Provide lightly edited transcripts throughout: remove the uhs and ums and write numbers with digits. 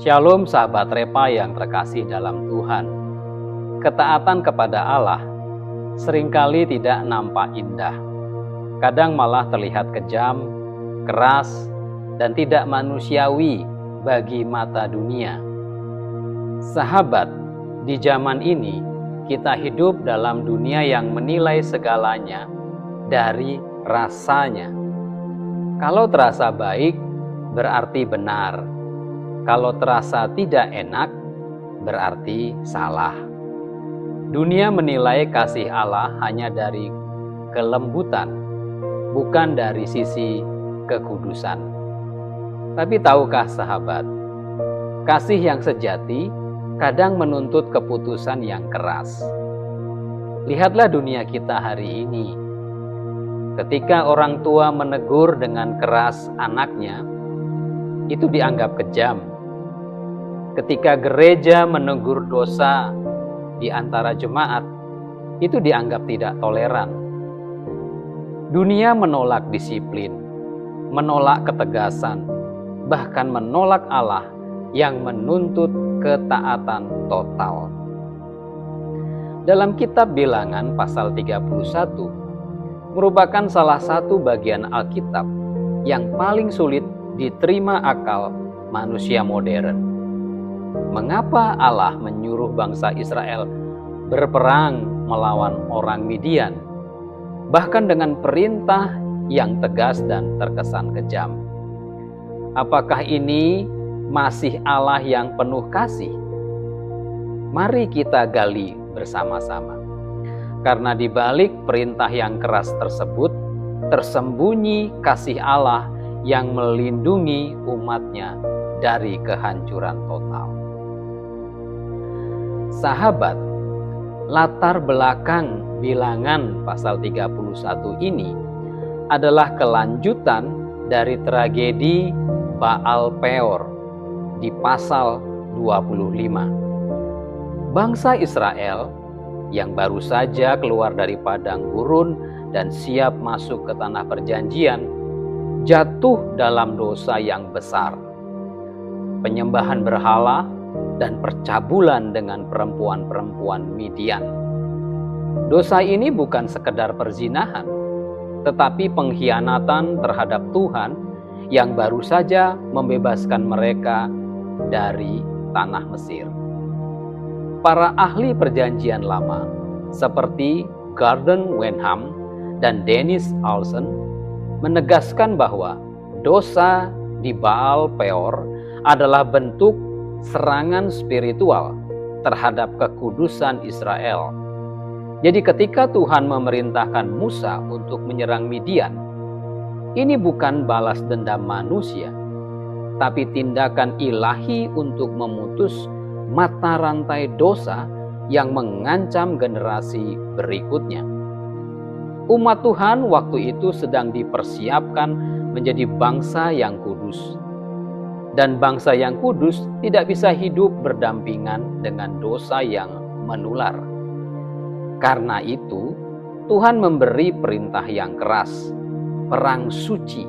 Shalom sahabat Repa yang terkasih dalam Tuhan. Ketaatan kepada Allah seringkali tidak nampak indah. Kadang malah terlihat kejam, keras, dan tidak manusiawi bagi mata dunia. Sahabat, di zaman ini kita hidup dalam dunia yang menilai segalanya dari rasanya. Kalau terasa baik, berarti benar. Kalau terasa tidak enak, berarti salah. Dunia menilai kasih Allah hanya dari kelembutan, bukan dari sisi kekudusan. Tapi tahukah sahabat, kasih yang sejati kadang menuntut keputusan yang keras. Lihatlah dunia kita hari ini. Ketika orang tua menegur dengan keras anaknya, itu dianggap kejam. Ketika gereja menegur dosa di antara jemaat, itu dianggap tidak toleran. Dunia menolak disiplin, menolak ketegasan, bahkan menolak Allah yang menuntut ketaatan total. Dalam kitab Bilangan pasal 31, merupakan salah satu bagian Alkitab yang paling sulit diterima akal manusia modern. Mengapa Allah menyuruh bangsa Israel berperang melawan orang Midian, bahkan dengan perintah yang tegas dan terkesan kejam? Apakah ini masih Allah yang penuh kasih? Mari kita gali bersama-sama. Karena di balik perintah yang keras tersebut, tersembunyi kasih Allah yang melindungi umatnya dari kehancuran total. Sahabat, latar belakang Bilangan pasal 31 ini adalah kelanjutan dari tragedi Baal Peor di pasal 25. Bangsa Israel yang baru saja keluar dari padang gurun dan siap masuk ke tanah perjanjian, jatuh dalam dosa yang besar. Penyembahan berhala dan percabulan dengan perempuan-perempuan Midian. Dosa ini bukan sekedar perzinahan, tetapi pengkhianatan terhadap Tuhan yang baru saja membebaskan mereka dari tanah Mesir. Para ahli perjanjian lama seperti Gordon Wenham dan Dennis Olsen menegaskan bahwa dosa di Baal Peor adalah bentuk serangan spiritual terhadap kekudusan Israel. Jadi ketika Tuhan memerintahkan Musa untuk menyerang Midian, ini bukan balas dendam manusia, tapi tindakan ilahi untuk memutus mata rantai dosa yang mengancam generasi berikutnya. Umat Tuhan waktu itu sedang dipersiapkan menjadi bangsa yang kudus. Dan bangsa yang kudus tidak bisa hidup berdampingan dengan dosa yang menular. Karena itu, Tuhan memberi perintah yang keras, perang suci,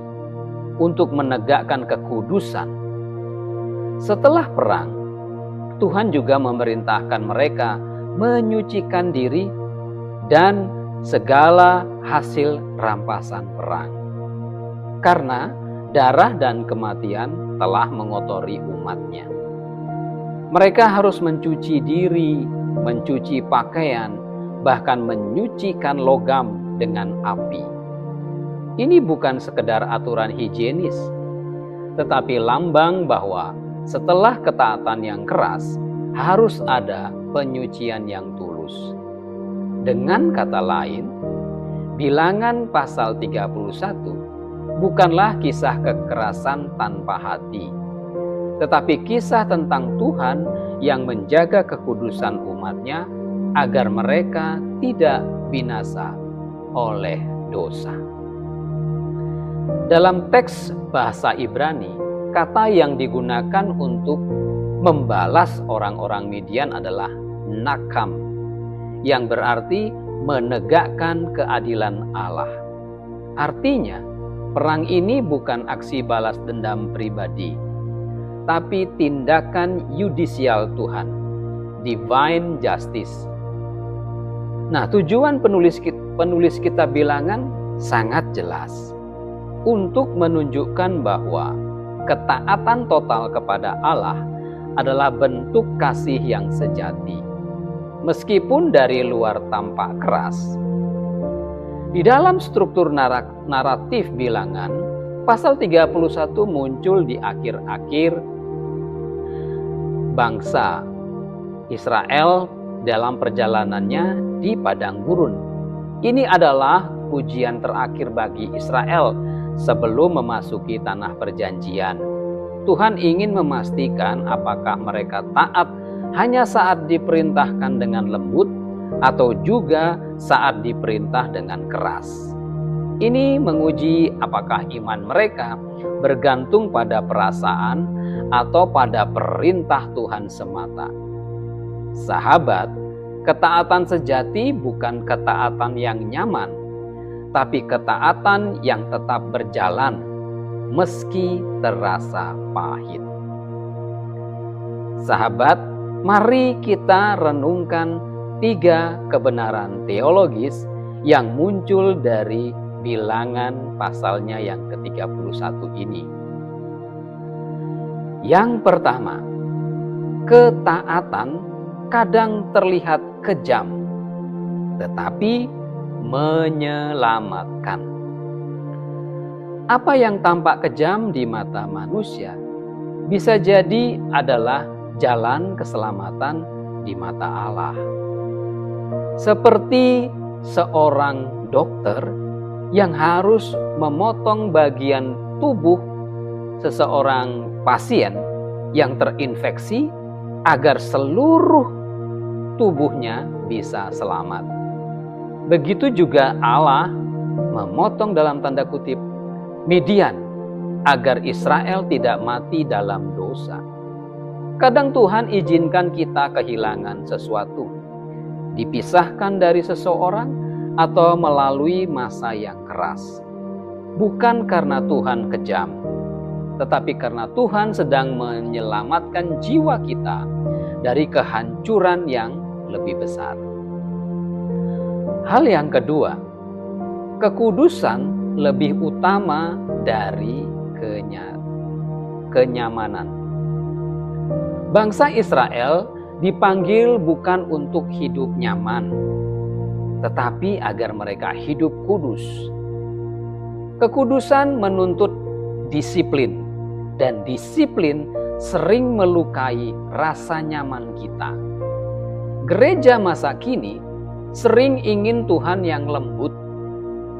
untuk menegakkan kekudusan. Setelah perang, Tuhan juga memerintahkan mereka menyucikan diri dan segala hasil rampasan perang. Karena darah dan kematian telah mengotori umatnya. Mereka harus mencuci diri, mencuci pakaian, bahkan menyucikan logam dengan api. Ini bukan sekedar aturan higienis, tetapi lambang bahwa setelah ketaatan yang keras, harus ada penyucian yang tulus. Dengan kata lain, Bilangan pasal 31 bukanlah kisah kekerasan tanpa hati, tetapi kisah tentang Tuhan yang menjaga kekudusan umatnya agar mereka tidak binasa oleh dosa. Dalam teks bahasa Ibrani, kata yang digunakan untuk membalas orang-orang Midian adalah nakam, yang berarti menegakkan keadilan Allah. Artinya, perang ini bukan aksi balas dendam pribadi, tapi tindakan yudisial Tuhan, divine justice. Nah, tujuan penulis kitab Bilangan sangat jelas, untuk menunjukkan bahwa ketaatan total kepada Allah adalah bentuk kasih yang sejati, meskipun dari luar tampak keras. Di dalam struktur naratif Bilangan, pasal 31 muncul di akhir-akhir bangsa Israel dalam perjalanannya di padang gurun. Ini adalah ujian terakhir bagi Israel sebelum memasuki tanah perjanjian. Tuhan ingin memastikan apakah mereka taat hanya saat diperintahkan dengan lembut atau juga saat diperintah dengan keras. Ini menguji apakah iman mereka bergantung pada perasaan atau pada perintah Tuhan semata. Sahabat, ketaatan sejati bukan ketaatan yang nyaman, tapi ketaatan yang tetap berjalan meski terasa pahit. Sahabat, mari kita renungkan 3 kebenaran teologis yang muncul dari Bilangan pasalnya yang ke-31 ini. Yang pertama, ketaatan kadang terlihat kejam, tetapi menyelamatkan. Apa yang tampak kejam di mata manusia bisa jadi adalah jalan keselamatan di mata Allah. Seperti seorang dokter yang harus memotong bagian tubuh seseorang pasien yang terinfeksi agar seluruh tubuhnya bisa selamat. Begitu juga Allah memotong dalam tanda kutip Midian agar Israel tidak mati dalam dosa. Kadang Tuhan izinkan kita kehilangan sesuatu, dipisahkan dari seseorang atau melalui masa yang keras. Bukan karena Tuhan kejam, tetapi karena Tuhan sedang menyelamatkan jiwa kita dari kehancuran yang lebih besar. Hal yang kedua, kekudusan lebih utama dari kenyamanan. Bangsa Israel dipanggil bukan untuk hidup nyaman, tetapi agar mereka hidup kudus. Kekudusan menuntut disiplin, dan disiplin sering melukai rasa nyaman kita. Gereja masa kini sering ingin Tuhan yang lembut,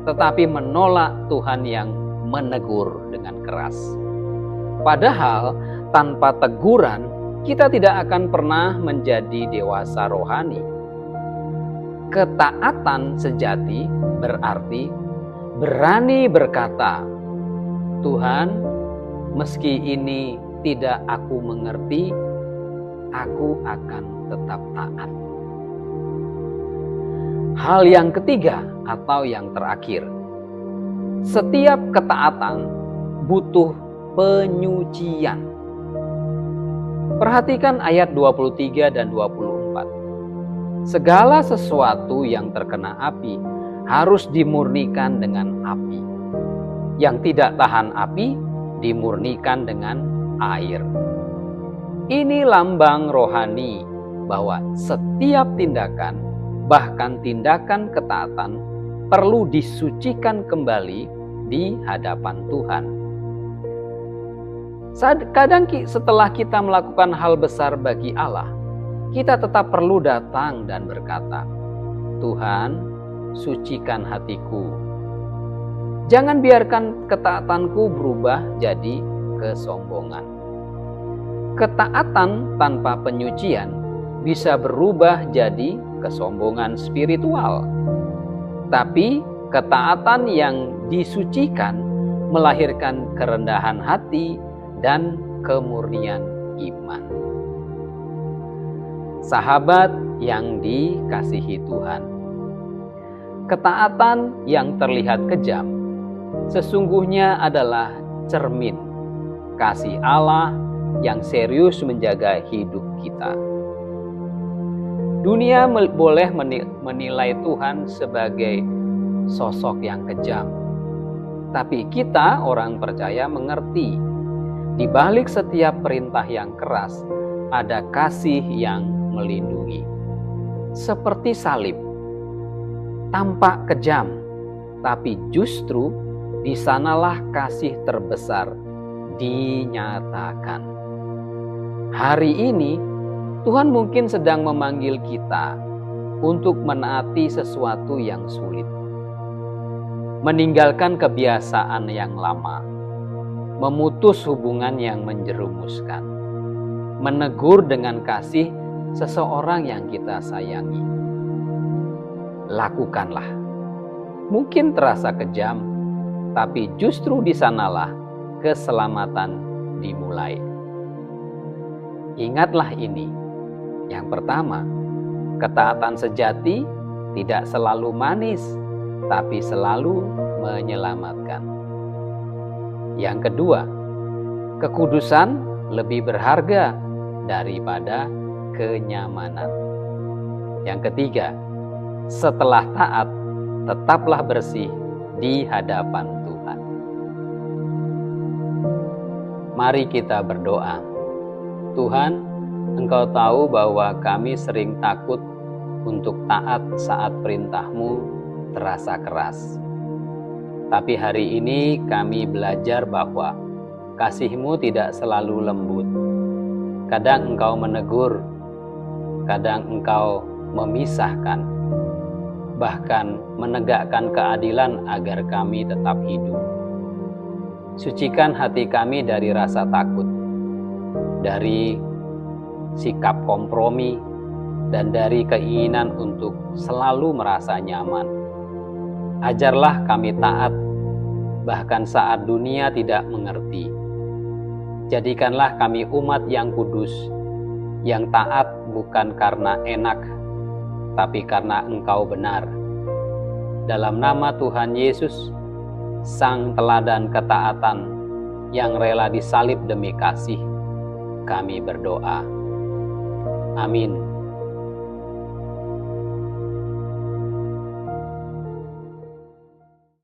tetapi menolak Tuhan yang menegur dengan keras. Padahal tanpa teguran, kita tidak akan pernah menjadi dewasa rohani. Ketaatan sejati berarti berani berkata, Tuhan, meski ini tidak aku mengerti, aku akan tetap taat. Hal yang ketiga atau yang terakhir, setiap ketaatan butuh penyucian. Perhatikan ayat 23 dan 24. Segala sesuatu yang terkena api harus dimurnikan dengan api. Yang tidak tahan api dimurnikan dengan air. Ini lambang rohani bahwa setiap tindakan, bahkan tindakan ketaatan, perlu disucikan kembali di hadapan Tuhan. Kadang setelah kita melakukan hal besar bagi Allah, kita tetap perlu datang dan berkata, Tuhan, sucikan hatiku. Jangan biarkan ketaatanku berubah jadi kesombongan. Ketaatan tanpa penyucian bisa berubah jadi kesombongan spiritual. Tapi ketaatan yang disucikan melahirkan kerendahan hati dan kemurnian iman. Sahabat yang dikasihi Tuhan, ketaatan yang terlihat kejam sesungguhnya adalah cermin kasih Allah yang serius menjaga hidup kita. Dunia boleh menilai Tuhan sebagai sosok yang kejam. Tapi kita, orang percaya, mengerti di balik setiap perintah yang keras ada kasih yang melindungi. Seperti salib, tampak kejam, tapi justru di sanalah kasih terbesar dinyatakan. Hari ini Tuhan mungkin sedang memanggil kita untuk menaati sesuatu yang sulit, meninggalkan kebiasaan yang lama, memutus hubungan yang menjerumuskan, menegur dengan kasih seseorang yang kita sayangi. Lakukanlah. Mungkin terasa kejam, tapi justru di sanalah keselamatan dimulai. Ingatlah ini. Yang pertama, ketaatan sejati tidak selalu manis, tapi selalu menyelamatkan. Yang kedua, kekudusan lebih berharga daripada kenyamanan. Yang ketiga, setelah taat, tetaplah bersih di hadapan Tuhan. Mari kita berdoa. Tuhan, Engkau tahu bahwa kami sering takut untuk taat saat perintah-Mu terasa keras. Tapi hari ini kami belajar bahwa kasih-Mu tidak selalu lembut. Kadang Engkau menegur, kadang Engkau memisahkan, bahkan menegakkan keadilan agar kami tetap hidup. Sucikan hati kami dari rasa takut, dari sikap kompromi, dan dari keinginan untuk selalu merasa nyaman. Ajarlah kami taat, bahkan saat dunia tidak mengerti. Jadikanlah kami umat yang kudus, yang taat bukan karena enak, tapi karena Engkau benar. Dalam nama Tuhan Yesus, Sang teladan ketaatan yang rela disalib demi kasih, kami berdoa. Amin.